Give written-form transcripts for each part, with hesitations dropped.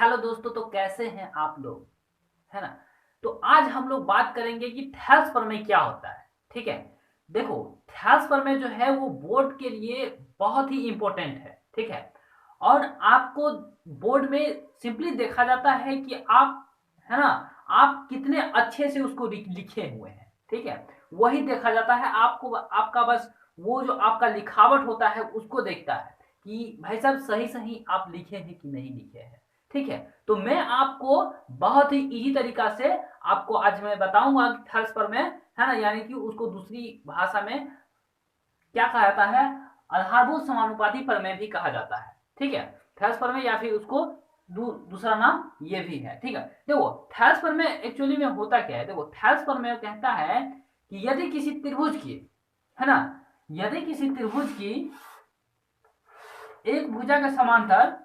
Hello दोस्तों, तो कैसे हैं आप लोग? है ना। तो आज हम लोग बात करेंगे कि थैल्स प्रमेय क्या होता है। ठीक है। देखो, थैल्स प्रमेय जो है वो बोर्ड के लिए बहुत ही इंपॉर्टेंट है। ठीक है। और आपको बोर्ड में सिंपली देखा जाता है कि आप, है ना, आप कितने अच्छे से उसको लिखे हुए हैं। ठीक है। वही देखा जाता है आपको, आपका बस वो जो आपका लिखावट होता है उसको देखता है कि भाई साहब सही सही आप लिखे हैं कि नहीं लिखे हैं। ठीक है। तो मैं आपको बहुत ही इजी तरीका से आपको आज मैं बताऊंगा कि थर्स पर मैं, है ना, यानी कि उसको दूसरी भाषा में क्या कहा जाता है, आधारभूत समानुपाती प्रमेय भी कहा जाता है। ठीक है। थर्स प्रमेय या फिर उसको दूसरा नाम ये भी है। ठीक है। देखो, थर्स प्रमेय एक्चुअली में होता क्या है। देखो, थर्स प्रमेय कहता है कि यदि किसी त्रिभुज की, है ना, यदि किसी त्रिभुज की एक भुजा के समांतर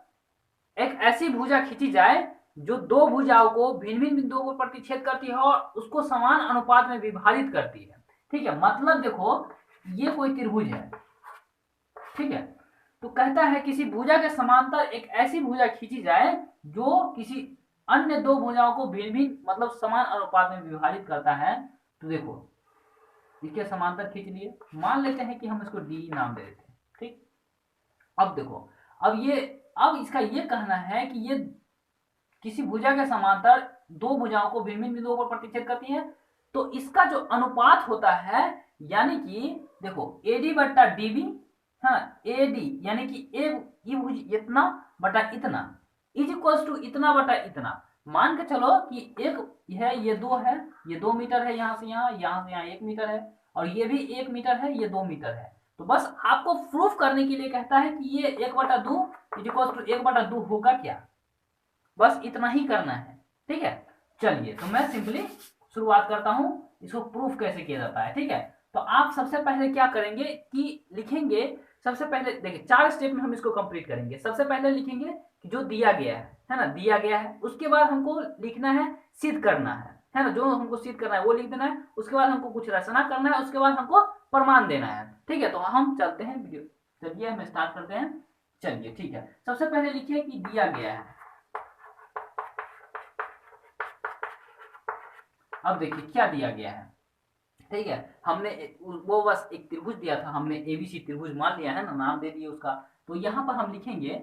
एक ऐसी भुजा खींची जाए जो दो भुजाओं को भिन्न भिन्न बिंदुओं पर प्रतिच्छेद करती है और उसको समान अनुपात में विभाजित करती है। ठीक है। मतलब देखो, ये कोई त्रिभुज है। ठीक है। तो कहता है किसी भुजा के समांतर एक ऐसी भुजा खींची जाए जो किसी अन्य दो भुजाओं को भिन्न भिन्न मतलब समान अनुपात में विभाजित करता है। तो देखो, इसके समांतर खींच लिए, मान लेते हैं कि हम इसको डी नाम दे देते हैं। ठीक। अब देखो, अब इसका ये कहना है कि ये किसी भुजा के समांतर दो भुजाओं को भिन्न बिंदुओं पर प्रतिच्छेद करती है। तो इसका जो अनुपात होता है, यानी कि देखो एडी बट्टा डीबी, हाँ, एडी यानी कि ए भुज इतना बटा इतना इज इक्वल टू इतना बटा इतना। मान के चलो कि एक है, ये दो है, ये 2 मीटर है, यहाँ से यहाँ, यहाँ से यहाँ 1 मीटर है, और ये भी 1 मीटर है, ये 2 मीटर है। तो बस आपको प्रूफ करने के लिए कहता है कि ये 1/2 इज इक्वल टू 1/2 होगा क्या। बस इतना ही करना है। ठीक है। चलिए, तो मैं सिंपली शुरुआत करता हूं, इसको प्रूफ कैसे किया जाता है। ठीक है। तो आप सबसे पहले क्या करेंगे कि लिखेंगे। सबसे पहले देखिए, 4 स्टेप में हम इसको कंप्लीट करेंगे। सबसे पहले लिखेंगे कि जो दिया गया है ना, दिया गया है। उसके बाद हमको लिखना है, सिद्ध करना है ना, जो हमको सिद्ध करना है वो लिख देना है। उसके बाद हमको कुछ रचना करना है, उसके बाद हमको प्रमाण देना है। ठीक है। तो हम चलते हैं वीडियो, चलिए हम स्टार्ट करते हैं। चलिए ठीक है, सबसे पहले लिखिए कि दिया गया है। अब देखिए क्या दिया गया है। ठीक है। हमने वो बस एक त्रिभुज दिया था, हमने एबीसी त्रिभुज मान लिया है ना, नाम दे दिए उसका। तो यहां पर हम लिखेंगे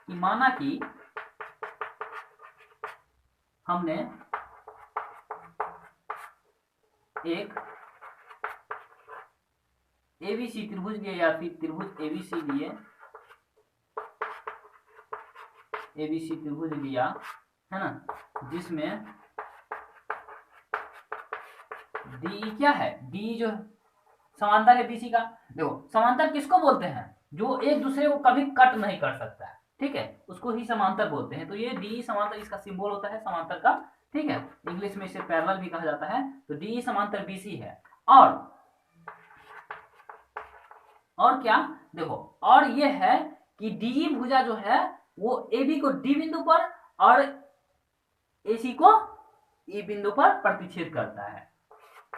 कि माना कि हमने एक एबीसी त्रिभुज लिया या फिर त्रिभुज एबीसी लिए, एबीसी त्रिभुज लिया, है ना, जिसमें डी क्या है, डी जो समांतर है बीसी का। देखो, समांतर किसको बोलते हैं, जो एक दूसरे को कभी कट नहीं कर सकता है। ठीक है, उसको ही समांतर बोलते हैं। तो ये डी समांतर इसका सिंबल होता है समांतर का। ठीक है। इंग्लिश में इसे पैरेलल भी कहा जाता है। तो डी समांतर बीसी है। और क्या, देखो, और ये है कि डी भुजा जो है वो एबी को डी बिंदु पर और एसी को ई बिंदु पर प्रतिच्छेद करता है,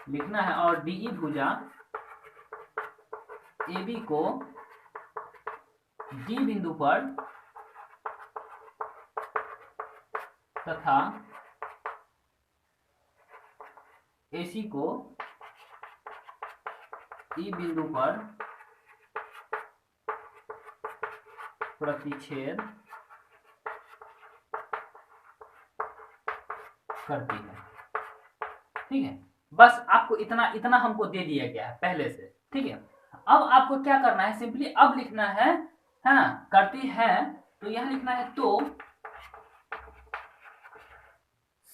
लिखना है। और डी भुजा एबी को डी बिंदु पर तथा एसी को ई बिंदु पर प्रतिच्छेद करती है। ठीक है। बस आपको इतना इतना हमको दे दिया गया है पहले से। ठीक है। अब आपको क्या करना है, सिंपली अब लिखना है ना, करती है। तो यह लिखना है, तो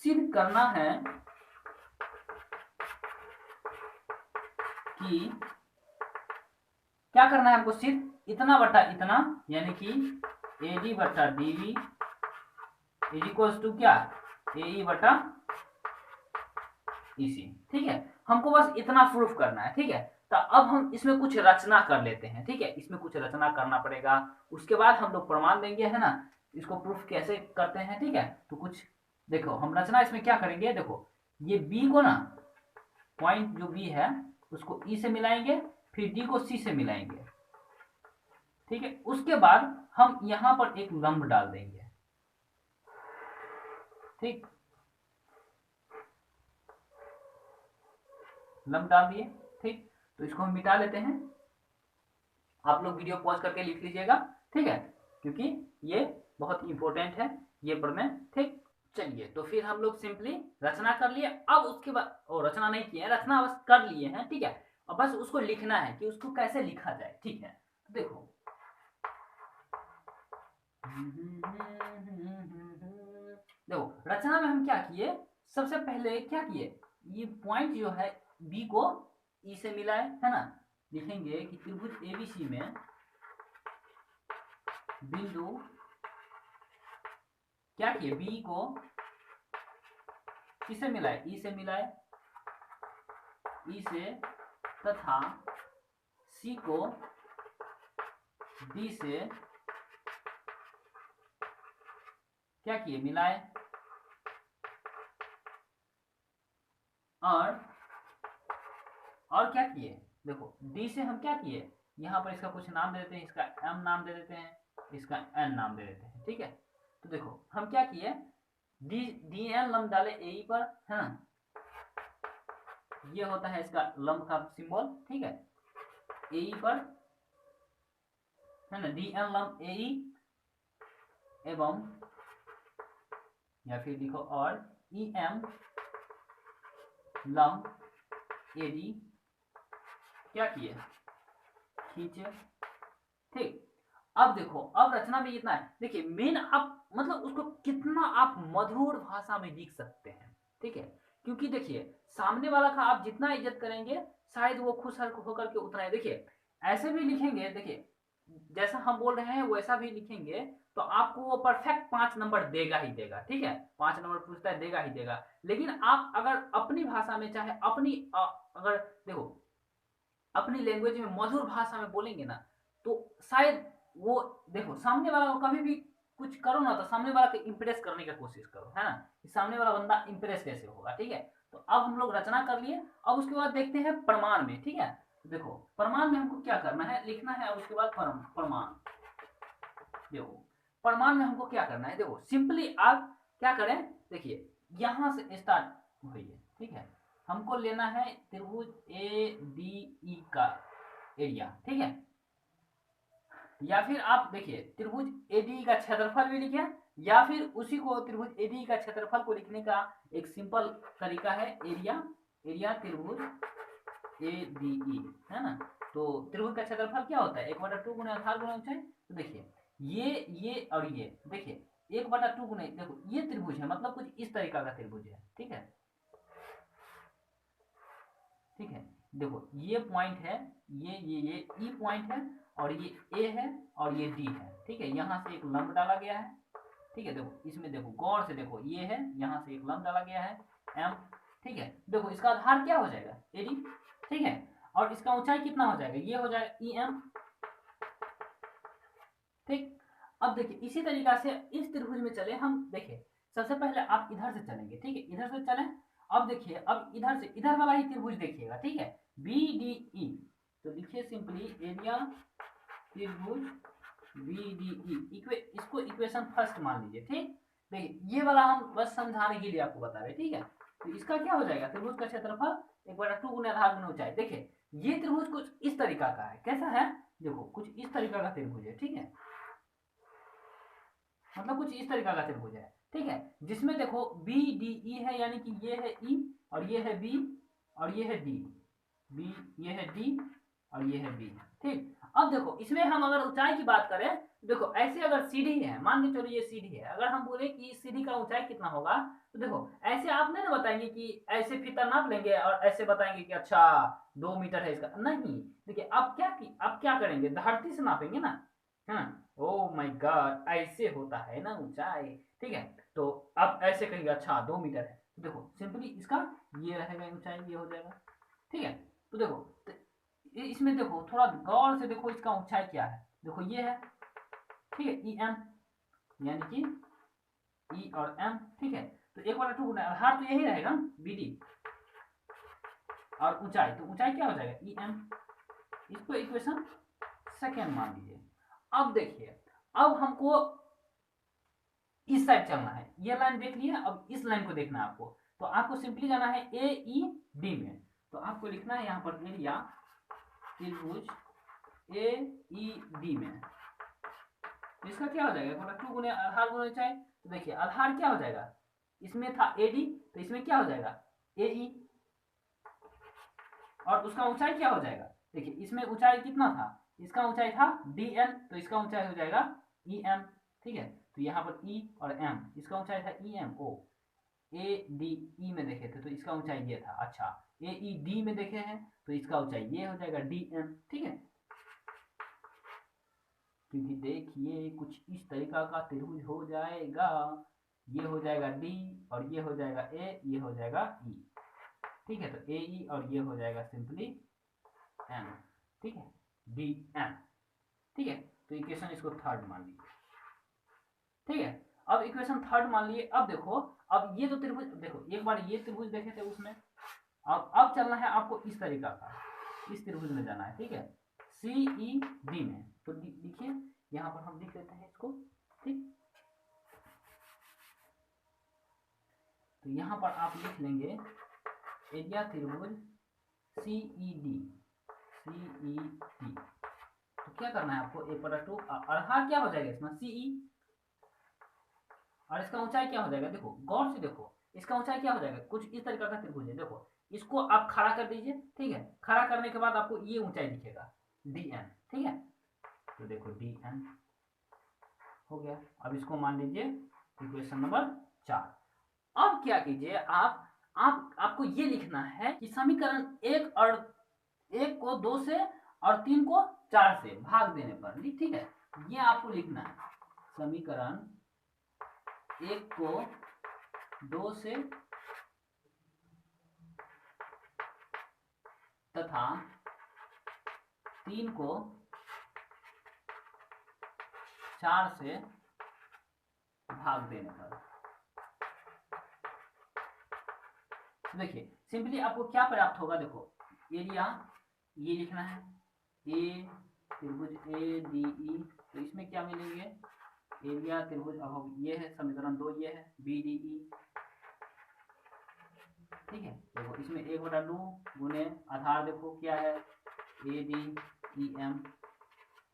सिद्ध करना है कि क्या करना है हमको, सिर्फ इतना बटा इतना, यानी कि एडी बटा डीवी इज इक्वल टू क्या, ए बटा ईसी। ठीक है। हमको बस इतना प्रूफ करना है। ठीक है। तो अब हम इसमें कुछ रचना कर लेते हैं। ठीक है, इसमें कुछ रचना करना पड़ेगा, उसके बाद हम लोग प्रमाण देंगे, है ना, इसको प्रूफ कैसे करते हैं। ठीक है। तो कुछ देखो, हम रचना इसमें क्या करेंगे। देखो, ये बी को ना, पॉइंट जो बी है उसको ई से मिलाएंगे, फिर डी को सी से मिलाएंगे। ठीक है। उसके बाद हम यहां पर एक लंब डाल देंगे। ठीक, लंब डाल दिए। ठीक, तो इसको हम मिटा लेते हैं। आप लोग वीडियो पॉज करके लिख लीजिएगा, ठीक है, क्योंकि ये बहुत इंपॉर्टेंट है ये पढ़ना। ठीक, चलिए तो फिर हम लोग सिंपली रचना कर लिए। अब उसके बाद, और रचना नहीं किए हैं, रचना बस कर लिए हैं, ठीक है। अब बस उसको लिखना है कि उसको कैसे लिखा जाए, ठीक है। तो देखो देखो रचना में हम क्या किए, सबसे पहले क्या किए, ये पॉइंट जो है बी को ई से मिलाए, है ना। लिखेंगे कि त्रिभुज एबीसी में बिंदु क्या किए, बी को किससे मिलाए, ई से मिलाए, ई से, तथा सी को डी से क्या किए, मिलाए। और क्या किए, देखो डी से हम क्या किए, यहां पर इसका कुछ नाम दे देते हैं, इसका एम नाम दे देते हैं, इसका एन नाम दे देते हैं, ठीक है। तो देखो हम क्या किए, डी डी एन लंब डाले ए पर, है ना, ये होता है इसका लंब का सिंबल, ठीक है, ए पर, है ना, डी एन लंब ए एवं, या फिर लिखो और ई एम लंब ए डी क्या किए, खींचे। ठीक, अब देखो, अब रचना में इतना है, देखिए मेन आप मतलब उसको कितना आप मधुर भाषा में लिख सकते हैं, ठीक है, क्योंकि देखिए सामने वाला का आप जितना इज्जत करेंगे शायद वो खुश होकर के उतना ही, देखिए ऐसे भी लिखेंगे, देखिए जैसा हम बोल रहे हैं वैसा भी लिखेंगे तो आपको वो परफेक्ट 5 नंबर देगा ही देगा, ठीक है, 5 नंबर पूछता है देगा ही देगा। लेकिन आप अगर अपनी भाषा में, चाहे अपनी अगर देखो अपनी लैंग्वेज में मधुर भाषा में बोलेंगे ना, तो शायद वो, देखो सामने वाला को कभी भी कुछ करो ना, तो सामने वाला को इंप्रेस करने का कोशिश करो, है ना, कि सामने वाला बंदा इंप्रेस कैसे होगा, ठीक है। तो अब हम लोग रचना कर लिए। अब उसके बाद देखते हैं प्रमाण में, ठीक है। तो देखो प्रमाण में हमको क्या करना है, लिखना है, अब उसके बाद प्रमाण। देखो प्रमाण में हमको क्या करना है, देखो सिंपली आप क्या करें, देखिए यहां से स्टार्ट हुई है, ठीक है, हमको लेना है त्रिभुज ए डी ई का एरिया, ठीक है, या फिर आप देखिए त्रिभुज एडी का क्षेत्रफल भी लिखे, या फिर उसी को त्रिभुज एडी का क्षेत्रफल को लिखने का एक सिंपल तरीका है एरिया, एरिया त्रिभुज ए डी ई, है ना। तो त्रिभुज का क्षेत्रफल क्या होता है, 1/2 गुना आधार गुना ऊंचाई। तो देखिए ये और ये देखिए 1/2 गुना, देखो ये त्रिभुज है, मतलब कुछ इस तरीका का त्रिभुज है, ठीक है, ठीक है। देखो ये पॉइंट है, ये ई पॉइंट है, और ये ए है, और ये डी है, ठीक है, यहां से एक लंब डाला गया है, ठीक है। देखो इसमें देखो गौर से देखो, ये है, यहां से एक लंब डाला गया है एम, ठीक है। देखो इसका आधार क्या हो जाएगा, एडी, ठीक है, और इसका ऊंचाई कितना हो जाएगा, ये हो जाएगा ई एम, ठीक। अब देखिए इसी तरीका से इस त्रिभुज में चले हम, देखिए सबसे पहले आप इधर से चलेंगे, ठीक है, इधर से चलें। अब देखिए अब इधर से इधर वाला ही त्रिभुज देखिएगा, ठीक है, बी डी ई। तो लिखिए सिंपली एरिया त्रिभुज बी डी ई, इसको इक्वेशन फर्स्ट मान लीजिए, ठीक। देखिए ये वाला हम बस समझाने के लिए आपको बता रहे, ठीक है। तो इसका क्या हो जाएगा, त्रिभुज का क्षेत्रफल 1/2 गुना आधार गुना ऊंचाई। देखिए ये त्रिभुज कुछ इस तरीका का है, कैसा है, देखो कुछ इस तरीका का त्रिभुज है, ठीक है, मतलब कुछ इस तरीका का त्रिभुज है, ठीक है, जिसमें देखो बी डी ई है, यानी कि ये है ई, और ये है बी, और ये है डी, बी, ये है डी, और ये है बी, ठीक। अब देखो इसमें हम अगर ऊंचाई की बात करें, देखो ऐसे अगर सीढ़ी है, मान के चलो ये सीढ़ी है, अगर हम बोले कि सीढ़ी का ऊंचाई कितना होगा, तो देखो ऐसे आप नहीं ना बताएंगे कि ऐसे फीता नाप लेंगे और ऐसे बताएंगे कि अच्छा 2 मीटर है इसका, नहीं। देखिए आप क्या करेंगे, धरती से नापेंगे ना, है ना। ओ माय गॉड, ऐसे होता है ना ऊंचाई, ठीक है। तो आप ऐसे कहेंगे अच्छा 2 मीटर है, तो देखो सिंपली इसका ये रहेगा ऊंचाई, ये हो जाएगा, ठीक है। तो देखो तो इसमें देखो थोड़ा गौर से देखो इसका ऊंचाई क्या है, देखो ये है, ठीक है, ई एम, यानी कि ई और एम, ठीक है। तो 1/2 गुना आधार तो यही रहेगा बी डी, और ऊंचाई, तो ऊंचाई क्या हो जाएगा ई एम, इसको इक्वेशन सेकेंड मान लीजिए। अब देखिए अब हमको इस साइड चलना है, ये लाइन देख लिया, अब इस लाइन को देखना है आपको। तो आपको सिंपली जाना है ए ई डी में। तो आपको लिखना है यहाँ पर एरिया त्रिभुज ए ई डी में। तो इसका क्या हो जाएगा, बोला 2 गुने आधार गुने ऊंचाई। तो देखिए आधार क्या हो जाएगा, इसमें था एडी, तो इसमें क्या हो जाएगा ए ई, और उसका ऊंचाई क्या हो जाएगा, देखिए इसमें ऊंचाई कितना था, इसका ऊंचाई था डी एन, तो इसका ऊंचाई हो जाएगा ई एम। ठीक है, तो यहाँ पर ई और एम, इसका ऊंचाई था E M O, A D E में देखे थे तो इसका ऊंचाई ये था। अच्छा, ए ई डी में देखे हैं तो इसका ऊंचाई ये हो जाएगा डी एम। ठीक है, क्योंकि देखिए कुछ इस तरीका का त्रिभुज हो जाएगा, ये हो जाएगा डी और ये हो जाएगा ए, ये हो जाएगा ई। ठीक है, तो ए ई और ये हो जाएगा सिंपली एम। ठीक है, डी एम। ठीक है, तो इक्वेशन इसको थर्ड मान लीजिए। ठीक है, अब इक्वेशन थर्ड मान लिए। अब देखो, अब ये जो त्रिभुज, देखो एक बार ये त्रिभुज देखे थे उसमें, अब चलना है आपको इस तरीका का, इस त्रिभुज में जाना है। ठीक है, सी ई डी में। तो देखिए यहां पर हम लिख लेते हैं इसको। ठीक, तो यहां पर आप लिख लेंगे एरिया त्रिभुज सी ई डी, सी ई डी। तो क्या करना है आपको, ए पर टू, आधार क्या हो जाएगा इसमें सी ई, और इसका ऊंचाई क्या हो जाएगा, देखो गौर से देखो, इसका ऊंचाई क्या हो जाएगा, कुछ इस तरीका का त्रिभुज है। देखो इसको आप खड़ा कर दीजिए। ठीक है, खड़ा करने के बाद आपको ये ऊंचाई दिखेगा डी एन। ठीक है, तो देखो डी एन हो गया। अब इसको मान लीजिए इक्वेशन नंबर 4। अब क्या कीजिए आपको ये लिखना है कि समीकरण एक को 2 से और 3 को 4 से भाग देने पर। ठीक है, ये आपको लिखना है, समीकरण 1 को 2 से तथा 3 को 4 से भाग देने पर। देखिए सिंपली आपको क्या प्राप्त होगा, देखो एरिया ये लिखना है, ए त्रिभुज ए डी ई, तो इसमें क्या मिलेंगे, एरिया त्रिभुज, अब ये है समीकरण 2, ये है बी डी ई। ठीक है, देखो इसमें 1/2 गुने आधार देखो क्या है ए डी ई एम।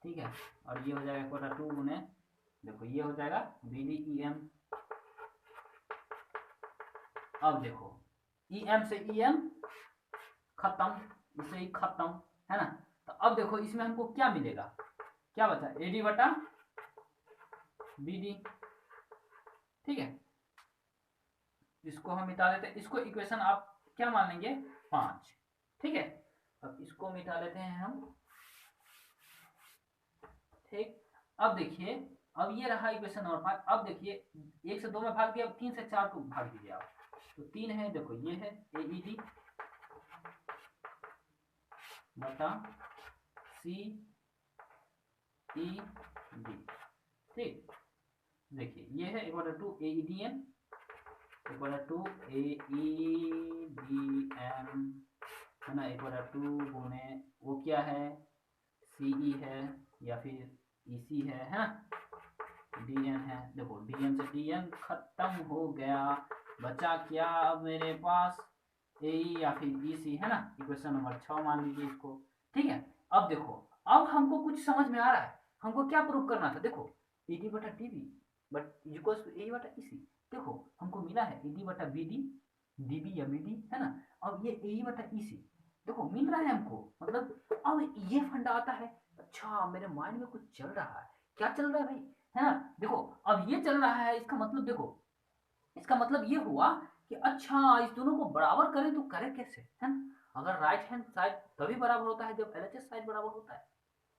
ठीक है, और ये हो जाएगा 1/2 गुने, देखो ये हो जाएगा बी डी ई एम। अब देखो ई एम से ई एम खत्म, इससे ही खत्म, है ना। तो अब देखो इसमें हमको क्या मिलेगा, क्या बचा, एडी बटा बी डी। ठीक है, इसको हम मिटा लेते हैं, इसको इक्वेशन आप क्या मान लेंगे 5। ठीक है, अब इसको मिटा लेते हैं हम। ठीक, अब देखिए, अब ये रहा इक्वेशन नंबर 5। अब देखिए 1 से 2 में भाग दिया, अब 3 से 4 को भाग दीजिए आप, तो 3 है, देखो ये है ए ई डी बटा सी ई डी। ठीक, देखिए ये है 1/2 ए ई डी एन, 1/2 ए ई डी एम, है ना, 1/2 गुने वो क्या है सी ई है या फिर ई सी है ना, डी एन है। देखो डी एन से डी एन खत्म हो गया, बचा क्या अब मेरे पास, ए या फिर ई सी, है ना। इक्वेशन नंबर 6 मान लीजिए इसको। ठीक है, अब देखो, अब हमको कुछ समझ में आ रहा है, हमको क्या प्रूव करना था, देखो ई डी बटा D B but equals to A बटा ई सी। देखो हमको मिला है ई डी बटा बी डी, डी बी या बी डी, है ना। अब ये ए बटा ई सी, देखो मिल रहा है हमको, मतलब अब ये फंडा आता है। अच्छा, मेरे माइंड में कुछ चल रहा है, क्या चल रहा है भाई, है ना। देखो अब ये चल रहा है, इसका मतलब देखो, इसका मतलब ये हुआ कि अच्छा इस दोनों को बराबर करें तो करें कैसे, है ना। अगर राइट हैंड साइड तभी बराबर होता है जब एलएचएस साइड बराबर होता है।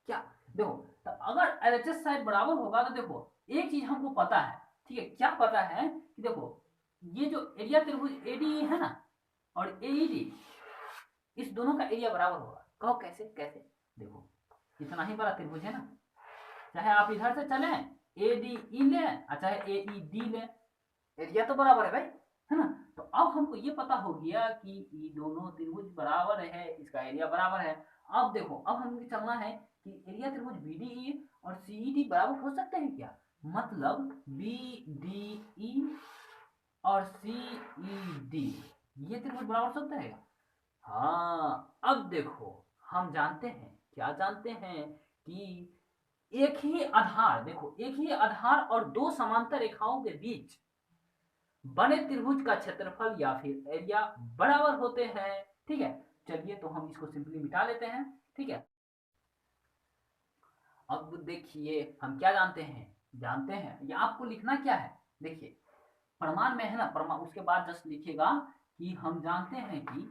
क्या, देखो तो अगर एलएचएस साइड बराबर होगा तो देखो एक चीज हमको पता है। ठीक है, क्या पता है कि देखो ये जो एरिया त्रिभुज एडी है ना और एईडी, इस दोनों का एरिया बराबर होगा। कहो कैसे, कैसे, देखो इतना ही बड़ा त्रिभुज है ना, चाहे आप इधर से चले ए डी ई ले और चाहे ए ई डी ले, एरिया तो बराबर है भाई, है ना। तो अब हमको ये पता हो गया कि ये दोनों त्रिभुज बराबर है, इसका एरिया बराबर है। अब देखो, अब हमें चलना है कि एरिया त्रिभुज बी डी ई और सी ई डी बराबर हो सकते हैं क्या। मतलब बी डी ई और सी ई डी, ये त्रिभुज बराबर सकता है। हाँ, अब देखो हम जानते हैं, क्या जानते हैं कि एक ही आधार, देखो एक ही आधार और दो समांतर रेखाओं के बीच बने त्रिभुज का क्षेत्रफल या फिर एरिया बराबर होते हैं। ठीक है, चलिए तो हम इसको सिंपली मिटा लेते हैं। ठीक है, अब देखिए हम क्या जानते हैं, जानते हैं ये आपको लिखना क्या है, देखिए प्रमाण में है ना, प्रमाण उसके बाद जस्ट लिखिएगा कि हम जानते हैं कि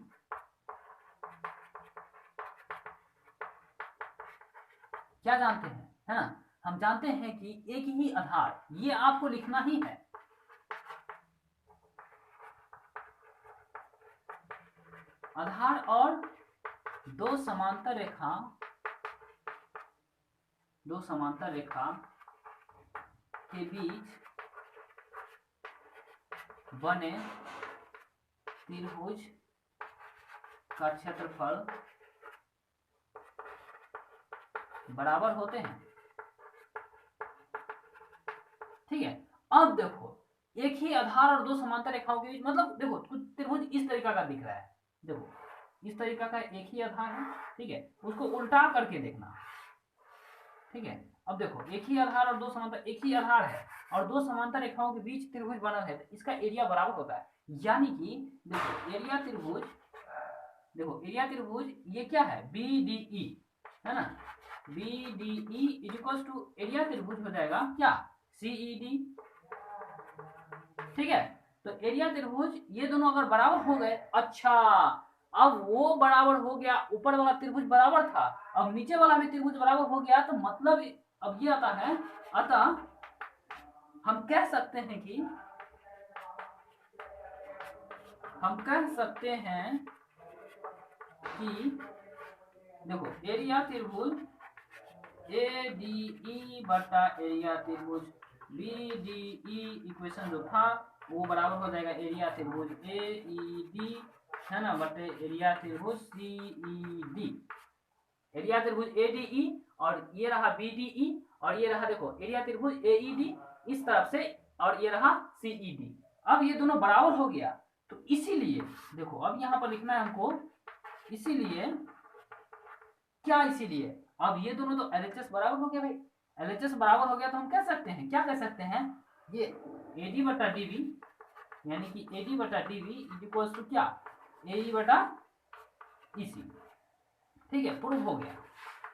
क्या जानते हैं, है ना, हम जानते हैं कि एक ही आधार, ये आपको लिखना ही है, आधार और दो समांतर रेखा, दो समांतर रेखा के बीच बने त्रिभुज का क्षेत्रफल बराबर होते हैं। ठीक है, अब देखो एक ही आधार और दो समांतर रेखाओं के बीच, मतलब देखो कुछ त्रिभुज इस तरीका का दिख रहा है, देखो इस तरीका का एक ही आधार है। ठीक है, उसको उल्टा करके देखना। ठीक है, अब देखो एक ही आधार और दो समांतर, एक ही आधार है और दो समांतर रेखाओं के बीच त्रिभुज बना है, तो इसका एरिया बराबर होता है। यानी कि देखो एरिया त्रिभुज, देखो एरिया त्रिभुज ये क्या है, बी डी ई, है ना, B D E is equal to area त्रिभुज हो जाएगा क्या, सीई डी। ठीक है, तो एरिया त्रिभुज ये दोनों अगर बराबर हो गए, अच्छा अब वो बराबर हो गया, ऊपर वाला त्रिभुज बराबर था, अब नीचे वाला भी त्रिभुज बराबर हो गया, तो मतलब अब ये आता है, अतः हम कह सकते हैं कि, हम कह सकते हैं कि देखो एरिया त्रिभुज ए डी ई बटा एरिया त्रिभुज बी डी ई, इक्वेशन जो था वो बराबर हो जाएगा एरिया त्रिभुज ए ई डी, है ना, बटे एरिया त्रिभुज सी ई डी। एरिया त्रिभुज ए डी ई और ये रहा बी डी ई और ये रहा देखो एरिया त्रिभुज ए ई डी इस तरफ से, और ये रहा सी ई डी। अब ये दोनों बराबर हो गया, तो इसीलिए देखो अब यहां पर लिखना है हमको, इसीलिए क्या, इसीलिए अब ये दोनों तो एलएचएस बराबर हो गया भाई, एलएचएस बराबर हो गया, तो हम कह सकते हैं, क्या कह सकते हैं, ये एडी बटा डीबी, यानी कि एडी बटा डीबी इज इक्वल टू क्या, एई बटा ईसी। ठीक है, प्रूफ हो गया।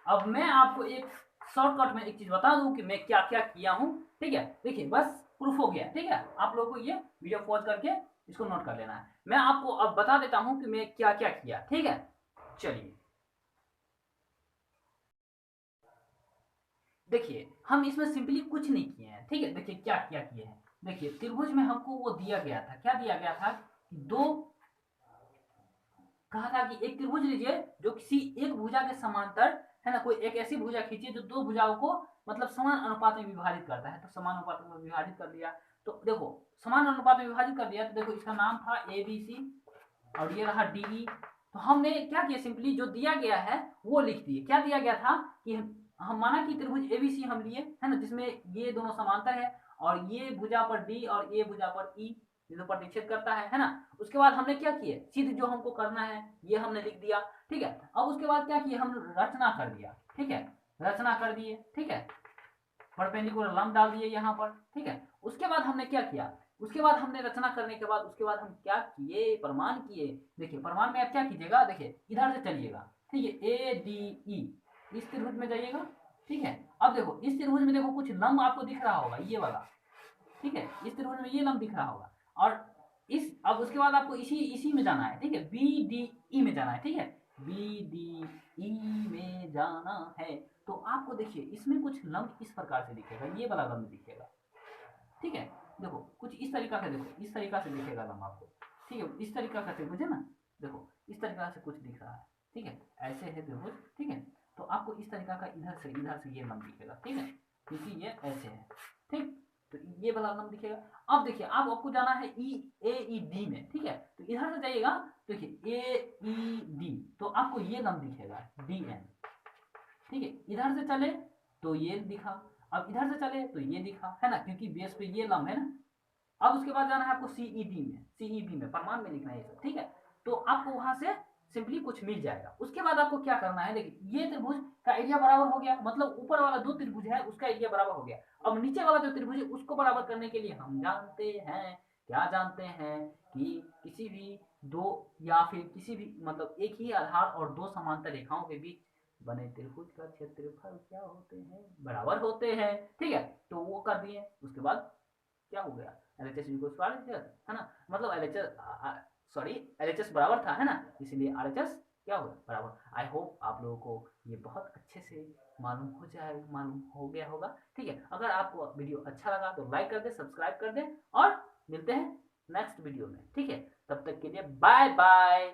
अब मैं आपको एक शॉर्टकट में एक चीज बता दूं कि मैं क्या क्या किया हूं। ठीक है, देखिए बस प्रूफ हो गया। ठीक है, आप लोगों को ये वीडियो पॉज करके इसको नोट कर लेना है। मैं आपको अब बता देता हूं कि मैं क्या क्या किया। ठीक है, चलिए देखिए हम इसमें सिंपली कुछ नहीं किए हैं। ठीक है, देखिए क्या क्या किए हैं, देखिए त्रिभुज में हमको वो दिया गया था, क्या दिया गया था, दो, कहा था कि एक त्रिभुज लीजिए जो किसी एक भुजा के समांतर, है ना, कोई एक ऐसी भुजा खींचिए जो दो भुजाओं को मतलब समान अनुपात में विभाजित करता है, तो समान अनुपात में विभाजित कर दिया, तो देखो समान अनुपात में विभाजित कर दिया, तो देखो इसका नाम था ए बी सी और ये रहा डी ई। तो हमने क्या किया, सिंपली जो दिया गया है वो लिख दिए। क्या दिया गया था कि हम माना कि त्रिभुज एबीसी हम लिए, है ना, जिसमें ये दोनों समांतर है और ये भुजा पर डी और ये भुजा पर ई, ये तो प्रतिच्छेद करता है ना। उसके बाद हमने क्या किए, सिद्ध जो हमको करना है ये हमने लिख दिया। ठीक है, अब उसके बाद क्या किए, हम रचना कर दिया। ठीक है, रचना कर दिए। ठीक है, परपेंडिकुलर लंब डाल दिए यहाँ पर। ठीक है, उसके बाद हमने क्या किया, उसके बाद हमने रचना करने के बाद उसके बाद हम क्या किए, प्रमाण किए। देखिए प्रमाण में आप क्या कीजिएगा, देखिए इधर से चलिएगा। ठीक है, ए डी ई इस त्रिभुज में जाइएगा। ठीक है, अब देखो इस त्रिभुज में देखो कुछ लंब आपको दिख रहा होगा, ये वाला। ठीक है, इस त्रिभुज में ये लंब दिख रहा होगा और इस, अब उसके बाद आपको इसी इसी में जाना है। ठीक है, बी डी ई में जाना है। ठीक है, बी डी ई में जाना है, तो आपको देखिए इसमें कुछ लंब इस प्रकार से दिखेगा, ये वाला लंब दिखेगा। ठीक है, देखो कुछ इस तरीका से, देखो इस तरीका से दिखेगा लंब आपको। ठीक है, इस तरीका का त्रिभुज है ना, देखो इस तरीका से कुछ दिख रहा है। ठीक है, ऐसे है त्रिभुज। ठीक है, तो आपको इस तरीका का इधर से ये लंब दिखेगा। ठीक है, क्योंकि ये ऐसे है। ठीक, तो ये वाला लंब दिखेगा। अब देखिए अब आपको जाना है ई ए ई डी में। ठीक है, तो इधर से जाइएगा, देखिए ए ई डी, तो आपको ये लंब दिखेगा डी एन। ठीक है, इधर से चले तो ये दिखा। अब इधर से चले तो ये दिखा है ना, क्योंकि बेस पे ये लंब है ना। अब उसके बाद जाना है आपको सीईबी में परमान में लिखना है ये सब, ठीक है। तो आपको वहां से सिंपली कुछ मिल जाएगा। उसके बाद आपको क्या करना है, देखिए ये त्रिभुज का एरिया बराबर हो गया, मतलब ऊपर वाला जो त्रिभुज है उसका एरिया बराबर हो गया। अब नीचे वाला जो त्रिभुज है उसको बराबर करने के लिए हम जानते हैं, क्या जानते हैं, कि किसी भी दो या फिर किसी भी मतलब एक ही आधार और दो समांतर रेखाओं के बीच बने त्रिभुज का क्षेत्रफल क्या होते हैं, बराबर होते हैं, ठीक है। तो वो कर दिए। उसके बाद क्या हो गया, एलएचएस इक्वल टू आरएचएस, है ना, मतलब एलएचएस बराबर था, है ना, इसलिए आरएचएस क्या हो बराबर। आई होप आप लोगों को ये बहुत अच्छे से मालूम हो गया होगा, ठीक है। अगर आपको वीडियो अच्छा लगा तो लाइक कर दे, सब्सक्राइब कर दे, और मिलते हैं नेक्स्ट वीडियो में, ठीक है। तब तक के लिए बाय बाय।